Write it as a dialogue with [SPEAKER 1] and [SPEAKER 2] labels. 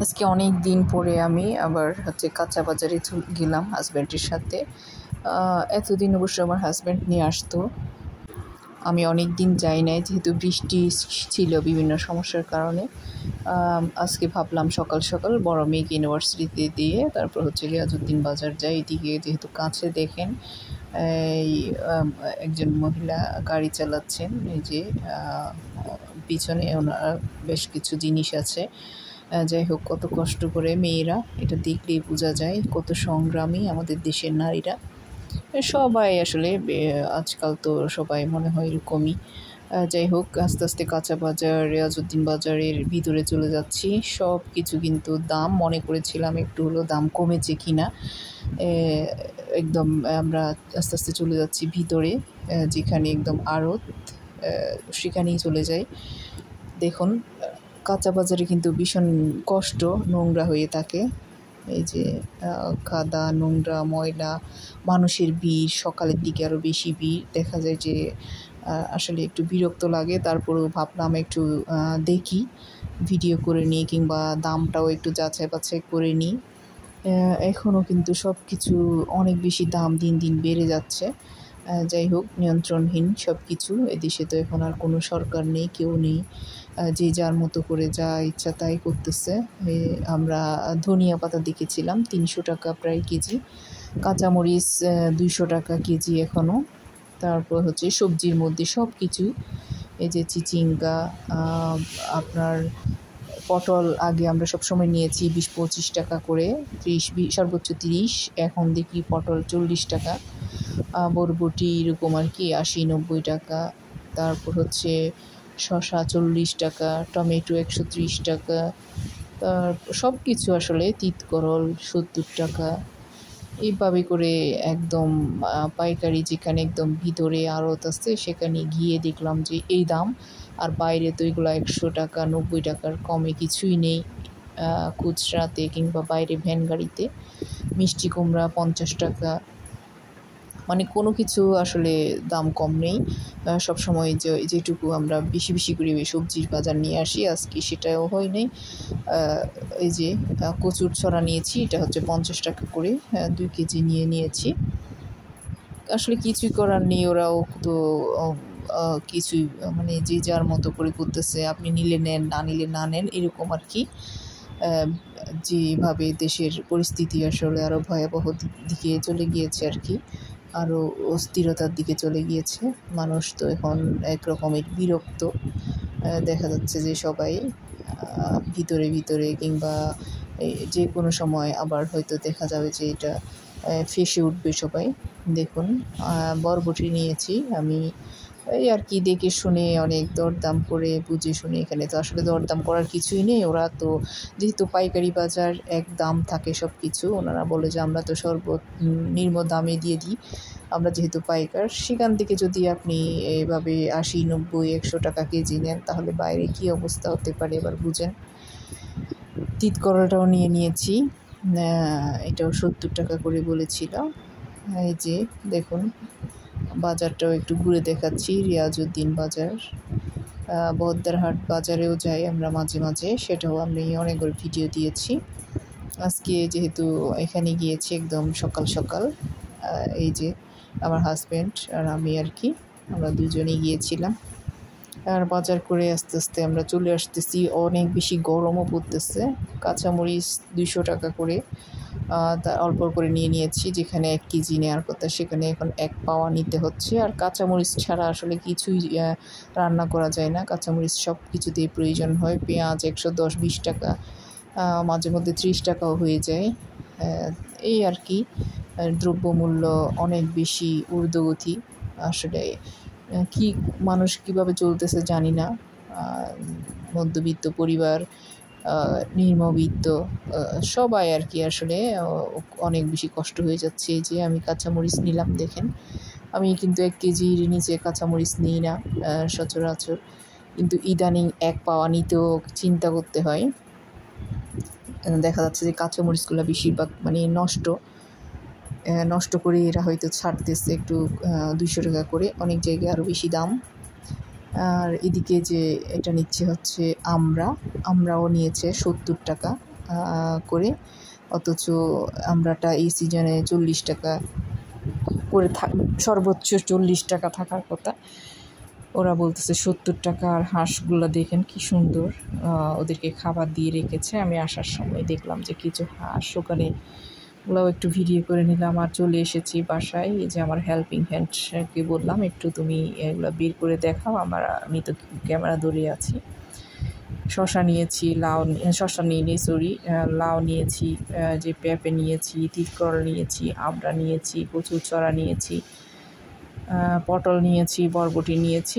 [SPEAKER 1] আজকে অনেক দিন পরে আমি আবার কাঁচা বাজারে গেলাম হাজব্যান্ডের সাথে। এতদিন অবশ্য আমার হাজব্যান্ড নিয়ে আসতো, আমি অনেক দিন যাই নাই যেহেতু বৃষ্টি ছিল বিভিন্ন সমস্যার কারণে। আজকে ভাবলাম সকাল সকাল বড় মেয়েকে ইউনিভার্সিটিতে দিয়ে তারপর রিয়াজউদ্দিন বাজার যাই। এদিকে যেহেতু কাছে দেখেন এই একজন মহিলা গাড়ি চালাচ্ছেন, এই যে পিছনে ওনার বেশ কিছু জিনিস আছে। যাই হোক, কত কষ্ট করে মেয়েরা, এটা দেখলেই বোঝা যায় কত সংগ্রামী আমাদের দেশের নারীরা। সবাই আসলে আজকাল তো সবাই মনে হয় এরকমই। যাই হোক, আস্তে আস্তে কাঁচা বাজার রিয়াজউদ্দিন বাজারের ভিতরে চলে যাচ্ছি। সব কিছু কিন্তু দাম, মনে করেছিলাম একটু হলেও দাম কমেছে কিনা। একদম আমরা আস্তে আস্তে চলে যাচ্ছি ভিতরে, যেখানে একদম আড়ত, সেখানেই চলে যাই। দেখুন, কাঁচা বাজারে কিন্তু ভীষণ কষ্ট, নোংরা হয়ে থাকে। এই যে কাদা, নোংরা, ময়লা, মানুষের ভিড়, সকালের দিকে আরও বেশি ভিড় দেখা যায়, যে আসলে একটু বিরক্ত লাগে। তারপরেও ভাবলাম একটু দেখি, ভিডিও করে নিই, কিংবা দামটাও একটু যাচাই বাছাই করে নিই। এখনও কিন্তু সব কিছু অনেক বেশি দাম দিন দিন বেড়ে যাচ্ছে। যাই হোক, নিয়ন্ত্রণহীন সব কিছু। এদেশে তো এখন আর কোনো সরকার নেই, কেউ নেই, যে যার মতো করে যা ইচ্ছা তাই করতেছে। আমরা ধনিয়া পাতা দেখেছিলাম 300 টাকা প্রায় কেজি, কাঁচামরিচ 200 টাকা কেজি এখনও। তারপর সবজির মধ্যে সব কিছু, এই যে চিচিঙ্গা, আপনার পটল আগে আমরা সবসময় নিয়েছি 20-25 টাকা করে, 30 সর্বোচ্চ 30, এখন দেখি পটল 40 টাকা, বরবটি এরকম আর কি 80-90 টাকা। তারপর শসা 40 টাকা, টমেটো 130 টাকা, তার সব কিছু আসলে তিতকরল 70 টাকা। এইভাবে করে একদম পাইকারি যেখানে একদম ভিতরে আড়ত আছে সেখানে গিয়ে দেখলাম যে এই দাম। আর বাইরে তো এগুলো 100 টাকা 90 টাকার কমে কিছুই নেই খুচরাতে কিংবা বাইরে ভ্যান গাড়িতে। মিষ্টি কুমড়া 50 টাকা, মানে কোনো কিছু আসলে দাম কম নেই। সবসময় যেটুকু আমরা বেশি বেশি করে সবজির বাজার নিয়ে আসি, আজকে সেটাও হয় নাই। এই যে কচুর ছড়া নিয়েছি, এটা 50 টাকা করে, 2 কেজি নিয়েছি। আসলে কিছুই করার নেই, ওরাও তো কিছুই, মানে যে যার মতো করে করতেছে, আপনি নিলে নেন, না নিলে না নেন, এরকম আর কি। যেভাবে দেশের পরিস্থিতি আসলে আরও ভয়াবহ দিকে চলে গিয়েছে আর কি, আরও অস্থিরতার দিকে চলে গিয়েছে। মানুষ তো এখন একরকমের বিরক্ত। দেখা যাচ্ছে যে সবাই ভিতরে ভিতরে কিংবা যে কোনো সময় আবার হয়তো দেখা যাবে যে এটা ফেঁসে উঠবে সবাই। দেখুন, বরবটি নিয়েছি আমি, এই আর কি দেখে শুনে অনেক দরদাম করে বুঝে শুনে। এখানে তো আসলে দরদাম করার কিছুই নেই, ওরা তো যেহেতু পাইকারি বাজার এক দাম থাকে সব কিছু, ওনারা বলে যে আমরা তো সর্বনিম্ন দামে দিয়ে দিই, আমরা যেহেতু পাইকার। সেখান থেকে যদি আপনি এভাবে 80-90-100 টাকা কেজি নেন, তাহলে বাইরে কী অবস্থা হতে পারে এবার বুঝেন। তিতকরলটাও নিয়েছি, এটাও 70 টাকা করে বলেছিল। এই যে দেখুন, বাজারটাও একটু ঘুরে দেখাচ্ছি, রিয়াজউদ্দিন বাজার। বহদ্দারহাট বাজারেও যাই আমরা মাঝে মাঝে, সেটাও আমি অনেকবার ভিডিও দিয়েছি। আজকে যেহেতু এখানে গিয়েছি একদম সকাল সকাল, এই যে আমার হাজব্যান্ড আর আমি আর কি, আমরা দুজনেই গিয়েছিলাম। আর বাজার করে আস্তে আস্তে আমরা চলে আসতেছি। অনেক বেশি গরমও পড়তেছে। কাঁচামরিচ 200 টাকা করে, তা অল্প করে নিয়েছি। যেখানে 1 কেজি নেওয়ার কথা সেখানে এখন 1 পাওয়া নিতে হচ্ছে। আর কাঁচামরিচ ছাড়া আসলে কিছুই রান্না করা যায় না, কাঁচামরিচ সব কিছুতেই প্রয়োজন হয়। পেঁয়াজ 110-20 টাকা, মাঝে মধ্যে 30 টাকাও হয়ে যায়। এই আর কি, দ্রব্যমূল্য অনেক বেশি ঊর্ধ্বগতি। আসলে কি মানুষ কিভাবে চলতেছে জানি না। মধ্যবিত্ত পরিবার, নিম্নবিত্ত সবাই আর কি, আসলে অনেক বেশি কষ্ট হয়ে যাচ্ছে। এই যে আমি কাঁচামরিচ নিলাম, দেখেন আমি কিন্তু 1 কেজির নিচে কাঁচামরিচ নিই না সচরাচর, কিন্তু ইদানিং 1 পাওয়া নিতেও চিন্তা করতে হয়। দেখা যাচ্ছে যে কাঁচামরিচগুলো বেশিরভাগ মানে নষ্ট করে এরা হয়তো ছাড়তেছে একটু 200 টাকা করে, অনেক জায়গায় আরও বেশি দাম। আর এদিকে যে এটা নিচ্ছে আমরাও নিয়েছে 70 টাকা। করে, অথচ আমরাটা এই সিজনে 40 টাকা করে সর্বোচ্চ 40 টাকা থাকার কথা, ওরা বলতেছে 70 টাকা। আর হাঁসগুলো দেখেন কি সুন্দর, ওদেরকে খাবার দিয়ে রেখেছে। আমি আসার সময় দেখলাম যে কিছু হাঁস ওখানে, ওগুলোও একটু ভিডিও করে নিলাম। আর চলে এসেছি বাসায়। এই যে আমার হেল্পিং হ্যান্ডকে বললাম একটু তুমি এগুলো বের করে দেখাও, আমি তো ক্যামেরা ধরে আছি। শশা নিয়েছি, শশা নিয়ে সরি লাউ নিয়েছি, যে পেঁপে নিয়েছি, তিতকল নিয়েছি, আমড়া নিয়েছি, কচুর চড়া নিয়েছি, পটল নিয়েছি, বরবটি নিয়েছি।